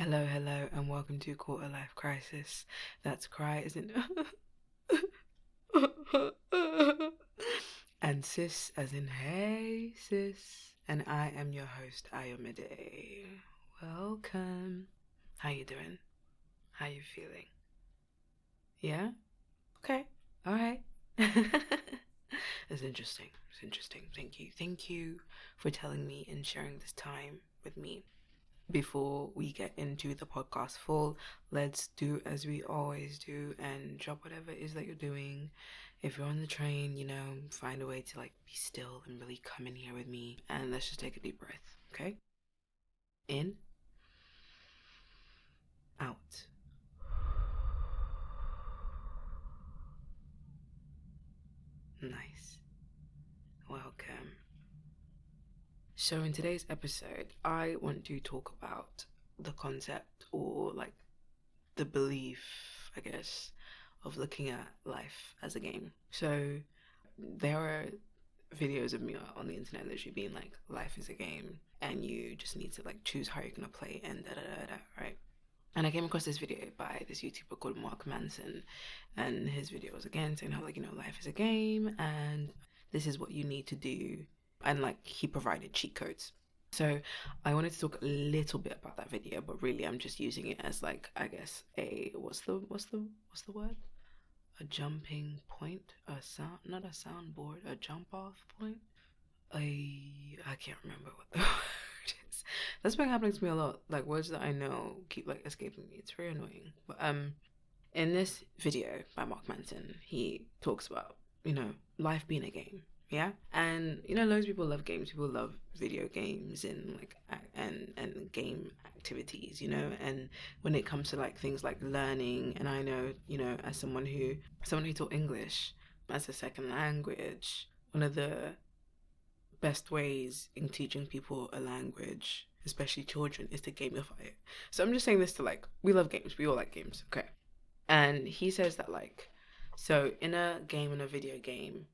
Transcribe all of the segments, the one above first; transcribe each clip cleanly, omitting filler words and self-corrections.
Hello, and welcome to Quarter Life Crisis. That's cry, isn't and sis, as in hey, sis. And I am your host, AyomidKnight. Welcome. How you doing? How you feeling? Yeah? Okay. All right. It's interesting. It's interesting. Thank you for telling me and sharing this time with me. Before we get into the podcast full, let's do as we always do and drop whatever it is that you're doing. If you're on the train, find a way to be still and really come in here with me, and let's just take a deep breath. Okay? In, out. Nice. Welcome. So in today's episode, I want to talk about the concept, or the belief, I guess, of looking at life as a game. So there are videos of me on the internet literally being like, life is a game and you just need to choose how you're gonna play and da da da da, right? And I came across this video by this YouTuber called Mark Manson, and his video was again saying how life is a game and this is what you need to do, and he provided cheat codes. So I wanted to talk a little bit about that video, but really I'm just using it as I guess a what's the word? A jumping point, not a soundboard, a jump off point. I can't remember what the word is. That's been happening to me a lot. Words that I know keep escaping me. It's very annoying. But in this video by Mark Manson, he talks about life being a game. Yeah, and loads of people love games. People love video games and and game activities. And when it comes to things like learning, and I know as someone who taught English as a second language, one of the best ways in teaching people a language, especially children, is to gamify it. So I'm just saying this to we love games. We all like games, okay? And he says that so in a game, in a video game,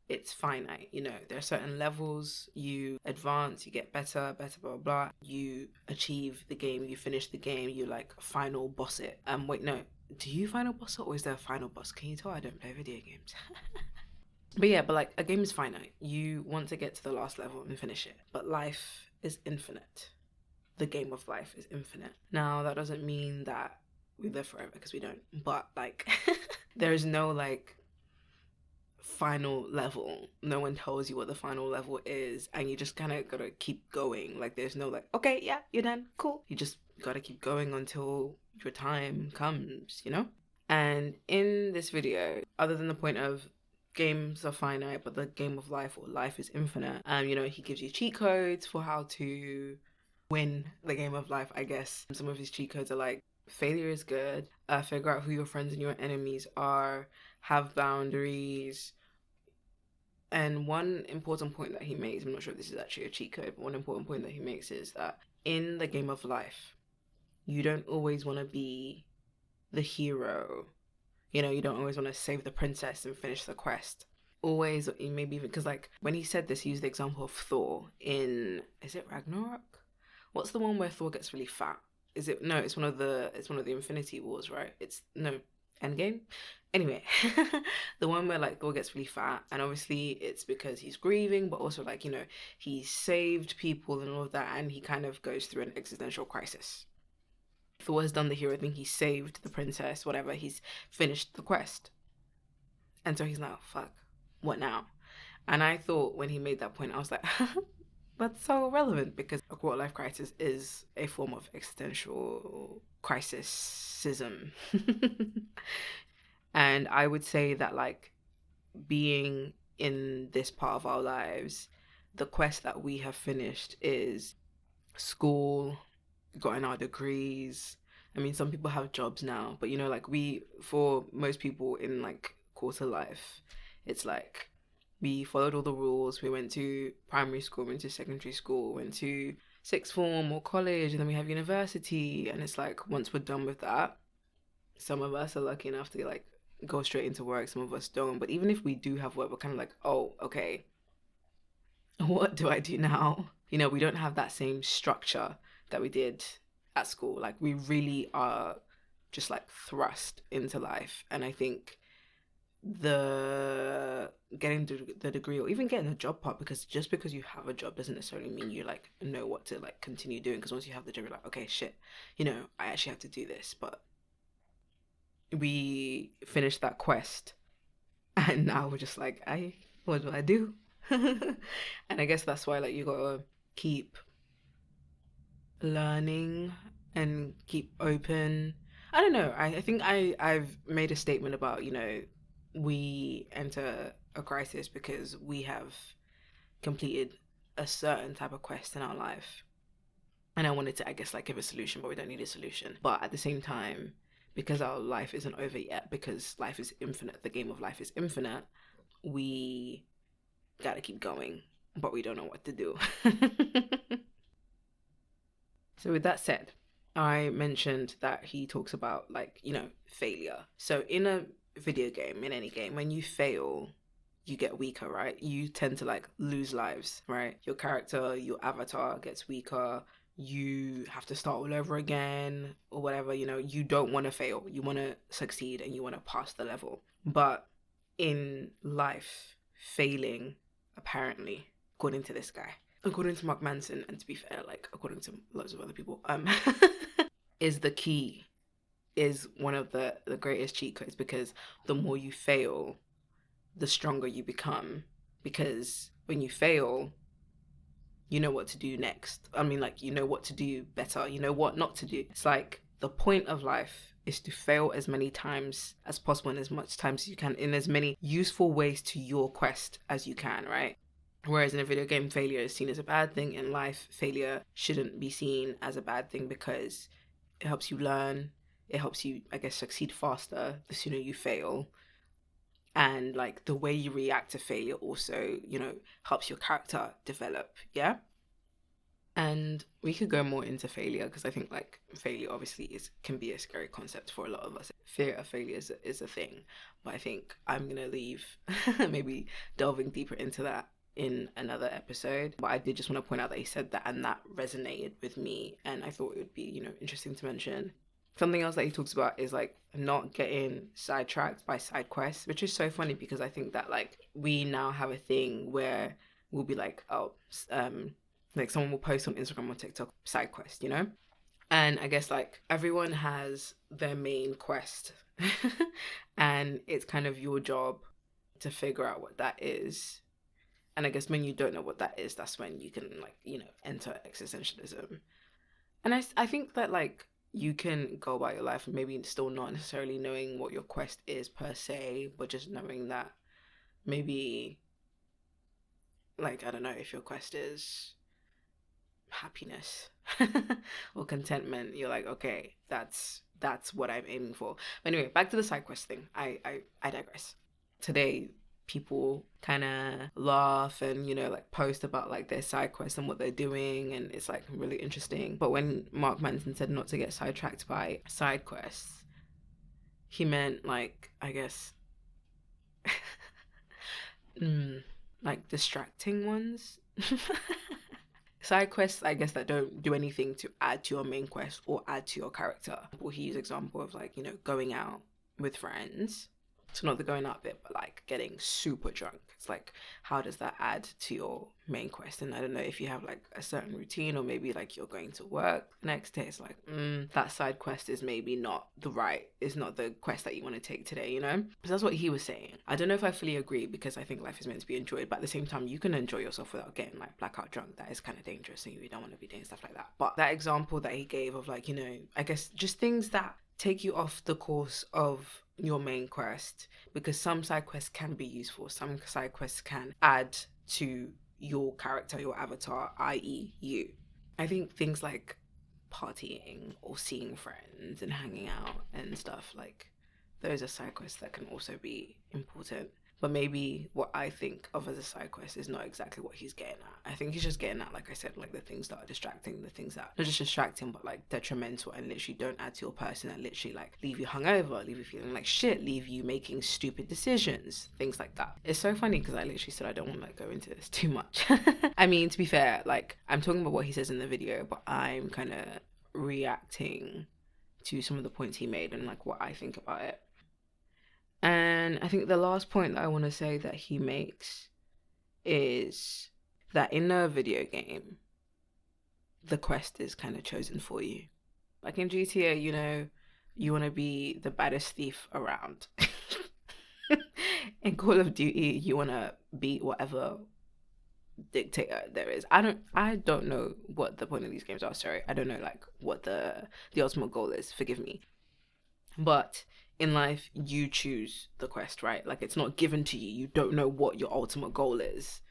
it's finite. There are certain levels, you advance, you get better, blah, blah. You achieve the game, you finish the game, you final boss it. Wait, no, do you final boss it, or is there a final boss? Can you tell I don't play video games? But yeah, but a game is finite. You want to get to the last level and finish it. But life is infinite. The game of life is infinite. Now, that doesn't mean that we live forever, because we don't. But there's no final level. No one tells you what the final level is, and you just kind of gotta keep going. There's no okay, yeah, you're done, cool. You just gotta keep going until your time comes, And in this video, other than the point of games are finite, but the game of life, or life is infinite, he gives you cheat codes for how to win the game of life, I guess. Some of his cheat codes are failure is good, figure out who your friends and your enemies are, have boundaries. And one important point that he makes, I'm not sure if this is actually a cheat code, but one important point that he makes is that in the game of life, you don't always want to be the hero. You don't always want to save the princess and finish the quest. Always, maybe even, because when he said this, he used the example of Thor in, is it Ragnarok? What's the one where Thor gets really fat? No, it's one of the Infinity Wars, right? Endgame? Anyway, the one where Thor gets really fat, and obviously it's because he's grieving, but also he saved people and all of that, and he kind of goes through an existential crisis. Thor has done the hero thing, he saved the princess, whatever, he's finished the quest. And so he's like, fuck, what now? And I thought when he made that point, I was like, that's so relevant, because a quarter life crisis is a form of existential crisisism. And I would say that being in this part of our lives, the quest that we have finished is school, gotten our degrees. I mean, some people have jobs now, but for most people in quarter life, it's we followed all the rules. We went to primary school, went to secondary school, went to sixth form or college, and then we have university. And it's once we're done with that, some of us are lucky enough to go straight into work, some of us don't. But even if we do have work, we're kind of oh, okay, what do I do now? We don't have that same structure that we did at school. Like, we really are just like thrust into life. And I think the getting the degree, or even getting a job part, because just because you have a job doesn't necessarily mean you like know what to like continue doing, because once you have the job you're like, okay, shit, I actually have to do this. But we finished that quest and now we're just like, what do I do? And I guess that's why like you gotta keep learning and keep open. I don't know. I think I've made a statement about, we enter a crisis because we have completed a certain type of quest in our life. And I wanted to, I guess, like give a solution, but we don't need a solution. But at the same time, because our life isn't over yet, because life is infinite, the game of life is infinite, we gotta keep going, but we don't know what to do. So with that said, I mentioned that he talks about like, failure. So in a video game, in any game, when you fail, you get weaker, right? You tend to like lose lives, right? Your character, your avatar gets weaker. You have to start all over again or whatever. You don't want to fail. You want to succeed and you want to pass the level. But in life, failing, apparently, according to this guy, according to Mark Manson, and to be fair, like according to loads of other people, is the key, is one of the greatest cheat codes, because the more you fail, the stronger you become. Because when you fail, you know what to do next. I mean, like, you know what to do better. You know what not to do. It's like the point of life is to fail as many times as possible, and as much times as you can, in as many useful ways to your quest as you can, right? Whereas in a video game, failure is seen as a bad thing. In life, failure shouldn't be seen as a bad thing, because it helps you learn. It helps you, I guess, succeed faster the sooner you fail. And like the way you react to failure also, helps your character develop. Yeah. And we could go more into failure, because I think like failure obviously can be a scary concept for a lot of us. Fear of failure is a thing. But I think I'm going to leave maybe delving deeper into that in another episode. But I did just want to point out that he said that, and that resonated with me, and I thought it would be, interesting to mention. Something else that he talks about is like not getting sidetracked by side quests, which is so funny, because I think that like we now have a thing where we'll be like, like someone will post on Instagram or TikTok side quest, And I guess like everyone has their main quest and it's kind of your job to figure out what that is. And I guess when you don't know what that is, that's when you can like, enter existentialism. And I think that like you can go about your life and maybe still not necessarily knowing what your quest is per se, but just knowing that maybe, like, I don't know, if your quest is happiness or contentment, you're like, okay, that's what I'm aiming for. But anyway, back to the side quest thing. I digress. Today, people kind of laugh and like post about like their side quests and what they're doing, and it's like really interesting. But when Mark Manson said not to get sidetracked by side quests, he meant like, I guess like distracting ones. Side quests, I guess, that don't do anything to add to your main quest or add to your character. Well, he used example of like, going out with friends. So not the going out bit, but like getting super drunk. It's like, how does that add to your main quest? And I don't know if you have like a certain routine, or maybe like you're going to work the next day. It's like, that side quest is maybe not is not the quest that you want to take today, So that's what he was saying. I don't know if I fully agree, because I think life is meant to be enjoyed, but at the same time, you can enjoy yourself without getting like blackout drunk. That is kind of dangerous, and you don't want to be doing stuff like that. But that example that he gave of like, I guess just things that take you off the course of your main quest, because some side quests can be useful. Some side quests can add to your character, your avatar, i.e. you. I think things like partying or seeing friends and hanging out and stuff, like those are side quests that can also be important. But maybe what I think of as a side quest is not exactly what he's getting at. I think he's just getting at, like I said, like the things that are distracting, the things that not just distracting, but like detrimental and literally don't add to your person, and literally like leave you hungover, leave you feeling like shit, leave you making stupid decisions, things like that. It's so funny because I literally said I don't want to like go into this too much. I mean, to be fair, like I'm talking about what he says in the video, but I'm kind of reacting to some of the points he made and like what I think about it. And I think the last point that I want to say that he makes is that in a video game, the quest is kind of chosen for you. Like in GTA, you know, you want to be the baddest thief around. In Call of Duty, you want to beat whatever dictator there is. I don't know what the point of these games are. Sorry, I don't know like what the ultimate goal is. Forgive me. But in life, you choose the quest, right? Like it's not given to you. You don't know what your ultimate goal is.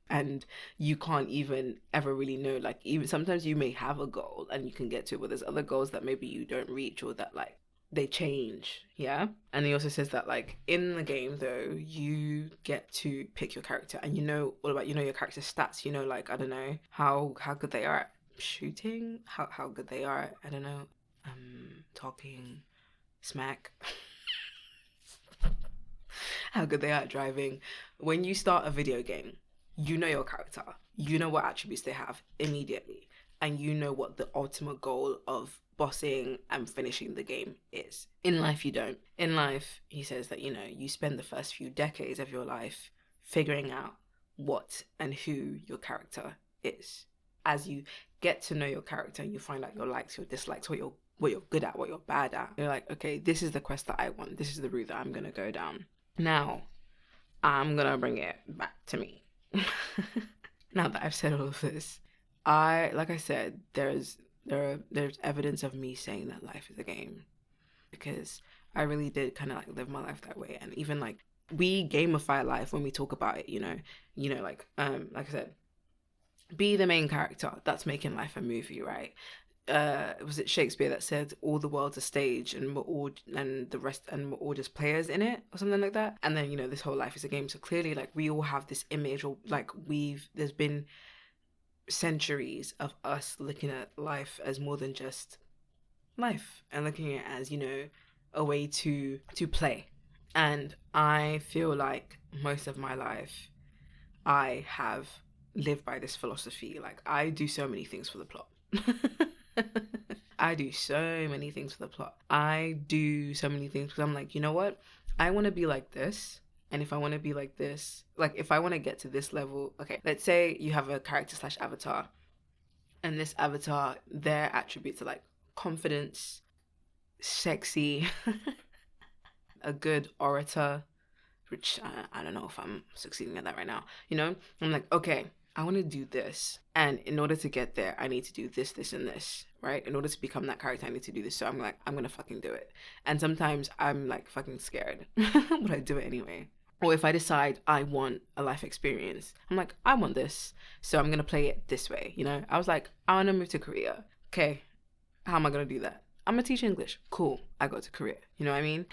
And you can't even ever really know, like even sometimes you may have a goal and you can get to it, but there's other goals that maybe you don't reach or that like they change. Yeah. And he also says that like in the game though, you get to pick your character and you know all about, you know, your character's stats, you know, like I don't know how good they are at shooting, how good they are at, I don't know, talking smack. How good they are at driving. When you start a video game, you know your character, you know what attributes they have immediately, and you know what the ultimate goal of bossing and finishing the game is. In life, you don't. In life, he says that, you know, you spend the first few decades of your life figuring out what and who your character is. As you get to know your character and you find out your likes, your dislikes, what you're good at, what you're bad at, you're like, okay, this is the quest that I want. This is the route that I'm going to go down. Now, I'm going to bring it back to me. Now that I've said all of this, like I said, there's evidence of me saying that life is a game, because I really did kind of like live my life that way. And even like we gamify life when we talk about it, you know, like I said, be the main character. That's making life a movie, right? Was it Shakespeare that said all the world's a stage and we're all just players in it or something like that? And then, you know, this whole life is a game. So clearly like we all have this image, or like there's been centuries of us looking at life as more than just life and looking at it as, you know, a way to play. And I feel like most of my life I have lived by this philosophy. Like I do so many things for the plot. I do so many things for the plot. I do so many things because I'm like, you know what? I want to be like this. And if I want to be like this, like if I want to get to this level, okay, let's say you have a character / avatar. And this avatar, their attributes are like confidence, sexy, a good orator, which I don't know if I'm succeeding at that right now. You know, I'm like, okay, I want to do this. And in order to get there, I need to do this, this, and this, right? In order to become that character, I need to do this. So I'm like, I'm going to fucking do it. And sometimes I'm like fucking scared, but I do it anyway. Or if I decide I want a life experience, I'm like, I want this. So I'm going to play it this way. You know, I was like, I want to move to Korea. Okay, how am I going to do that? I'm going to teach English. Cool. I go to Korea. You know what I mean?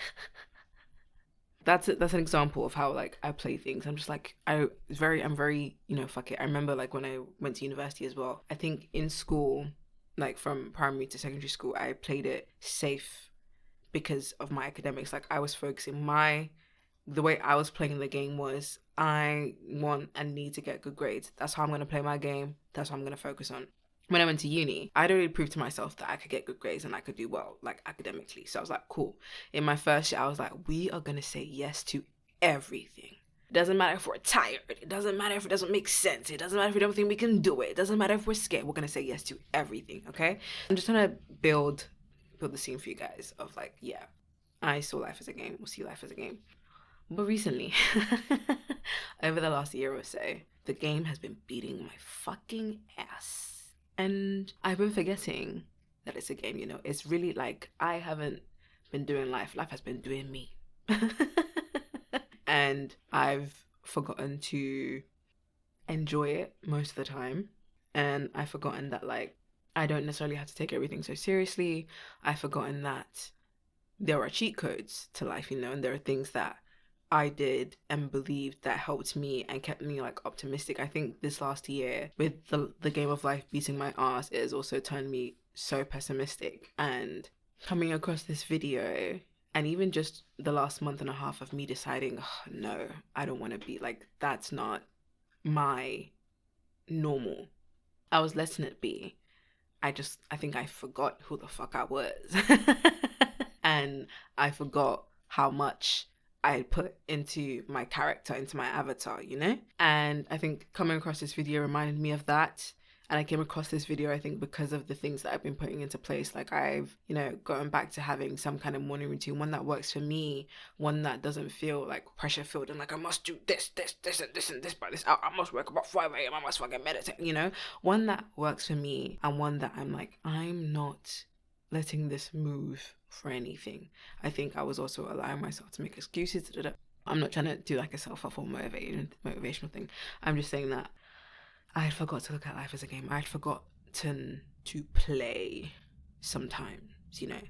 That's an example of how like I play things. I'm just like I'm very, you know, fuck it. I remember like when I went to university as well. I think in school, like from primary to secondary school, I played it safe because of my academics. Like I was focusing the way I was playing the game was I want and need to get good grades. That's how I'm gonna play my game. That's what I'm gonna focus on. When I went to uni, I'd already proved to myself that I could get good grades and I could do well, like academically. So I was like, cool. In my first year, I was like, we are going to say yes to everything. It doesn't matter if we're tired. It doesn't matter if it doesn't make sense. It doesn't matter if we don't think we can do it. It doesn't matter if we're scared. We're going to say yes to everything, okay? I'm just trying to build the scene for you guys of like, yeah, I saw life as a game. We'll see life as a game. But recently, over the last year or so, the game has been beating my fucking ass. And I've been forgetting that it's a game, you know. It's really like I haven't been doing life. Life has been doing me. And I've forgotten to enjoy it most of the time. And I've forgotten that like I don't necessarily have to take everything so seriously. I've forgotten that there are cheat codes to life, you know, and there are things that I did and believed that helped me and kept me like optimistic. I think this last year with the game of life beating my ass, it has also turned me so pessimistic. And coming across this video and even just the last month and a half of me deciding, oh, no, I don't want to be like, that's not my normal. I was letting it be. I think I forgot who the fuck I was. And I forgot how much I had put into my character, into my avatar, you know? And I think coming across this video reminded me of that. And I came across this video, I think, because of the things that I've been putting into place. Like I've, gotten back to having some kind of morning routine, one that works for me, one that doesn't feel like pressure filled and like I must do this, and this by this hour. I must wake up at 5 a.m. I must fucking meditate, One that works for me and one that I'm like, I'm not letting this move for anything. I think I was also allowing myself to make excuses. I'm not trying to do like a self-help motivational thing. I'm just saying that I had forgot to look at life as a game. I had forgotten to play sometimes,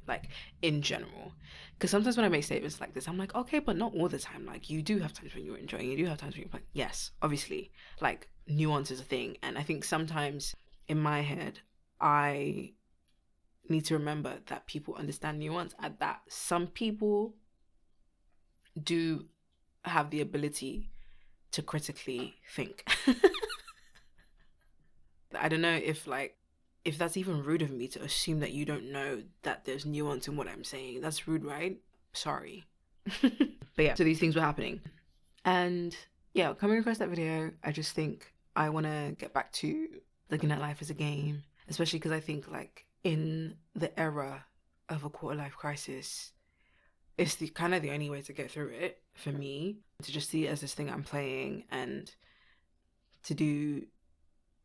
like in general. Because sometimes when I make statements like this, I'm like, okay, but not all the time. Like you do have times when you're enjoying, you do have times when you're playing. Yes, obviously, like nuance is a thing. And I think sometimes in my head, I need to remember that people understand nuance and that some people do have the ability to critically think. I don't know if that's even rude of me to assume that you don't know that there's nuance in what I'm saying. That's rude, right? Sorry. But yeah, so these things were happening. And yeah, coming across that video, I just think I want to get back to looking at life as a game, especially because I think like in the era of a quarter life crisis, it's the kind of the only way to get through it for me, to just see it as this thing I'm playing and to do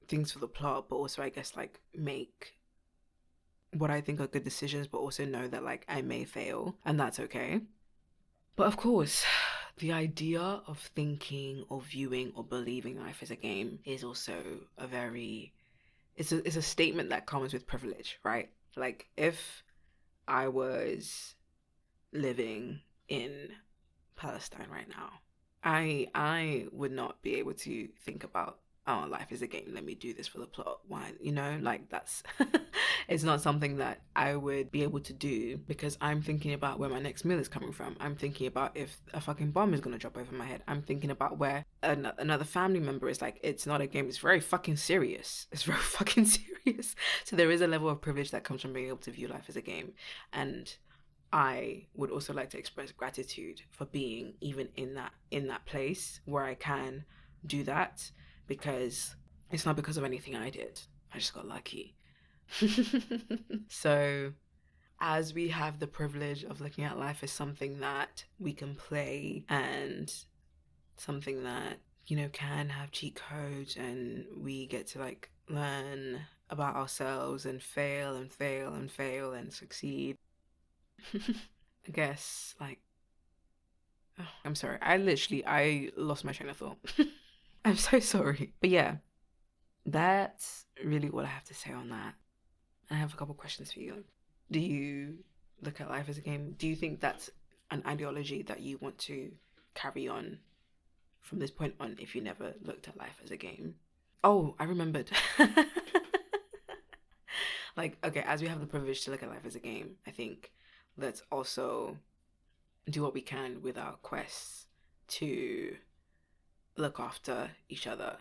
things for the plot, but also I guess like make what I think are good decisions, but also know that like I may fail and that's okay. But of course, the idea of thinking or viewing or believing life as a game is also it's a statement that comes with privilege, right? Like if I was living in Palestine right now, I would not be able to think about, oh, life is a game, let me do this for the plot. Why? Like that's it's not something that I would be able to do, because I'm thinking about where my next meal is coming from. I'm thinking about if a fucking bomb is gonna drop over my head. I'm thinking about where another family member is. Like, it's not a game, it's very fucking serious. It's very fucking serious. So there is a level of privilege that comes from being able to view life as a game. And I would also like to express gratitude for being even in that place where I can do that, because it's not because of anything I did. I just got lucky. So as we have the privilege of looking at life as something that we can play and something that, can have cheat codes, and we get to like learn about ourselves and fail and fail and fail and succeed. I guess like, oh, I'm sorry. I lost my train of thought. I'm so sorry. But yeah, that's really all I have to say on that. I have a couple questions for you. Do you look at life as a game? Do you think that's an ideology that you want to carry on from this point on if you never looked at life as a game? Oh, I remembered. Like, okay, as we have the privilege to look at life as a game, I think let's also do what we can with our quests to look after each other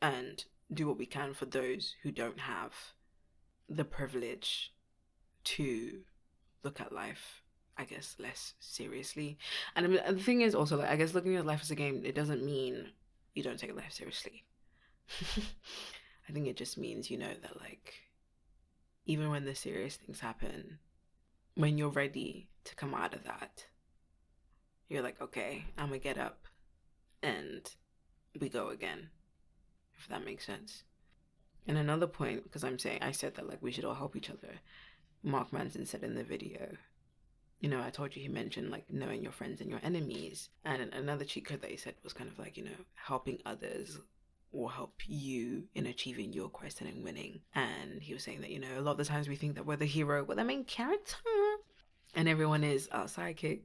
and do what we can for those who don't have the privilege to look at life, I guess, less seriously. And the thing is also, like, I guess looking at life as a game, it doesn't mean you don't take life seriously. I think it just means, that like, even when the serious things happen, when you're ready to come out of that, you're like, okay, I'm gonna get up and we go again, if that makes sense. And another point, because I said that like we should all help each other. Mark Manson said in the video, I told you, he mentioned like knowing your friends and your enemies. And another cheat code that he said was kind of like, helping others will help you in achieving your quest and in winning. And he was saying that, a lot of the times we think that we're the hero, we're the main character, and everyone is our sidekick,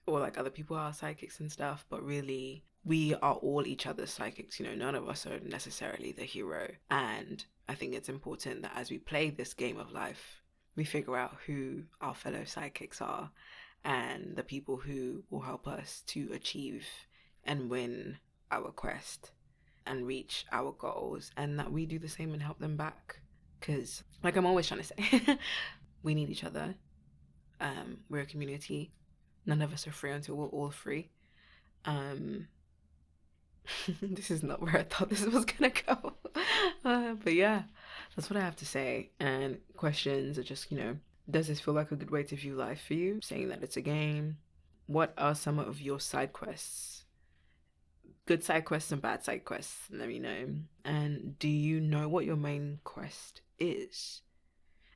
or like other people are our sidekicks and stuff, but really we are all each other's psychics. None of us are necessarily the hero. And I think it's important that as we play this game of life, we figure out who our fellow sidekicks are and the people who will help us to achieve and win our quest and reach our goals, and that we do the same and help them back. Because, like I'm always trying to say, we need each other. We're a community. None of us are free until we're all free. This is not where I thought this was gonna go. But yeah, that's what I have to say. And questions are just, does this feel like a good way to view life for you? Saying that it's a game. What are some of your side quests? Good side quests and bad side quests. Let me know. And do you know what your main quest is?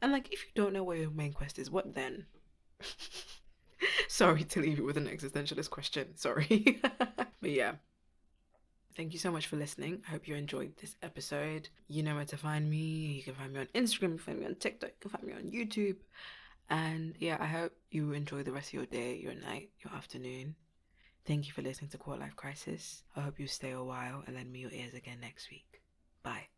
And like, if you don't know what your main quest is, what then? Sorry to leave you with an existentialist question. Sorry. But yeah. Thank you so much for listening. I hope you enjoyed this episode. You know where to find me. You can find me on Instagram, you can find me on TikTok, you can find me on YouTube. And yeah, I hope you enjoy the rest of your day, your night, your afternoon. Thank you for listening to Quarter Life Crisis. I hope you stay a while and lend me your ears again next week. Bye.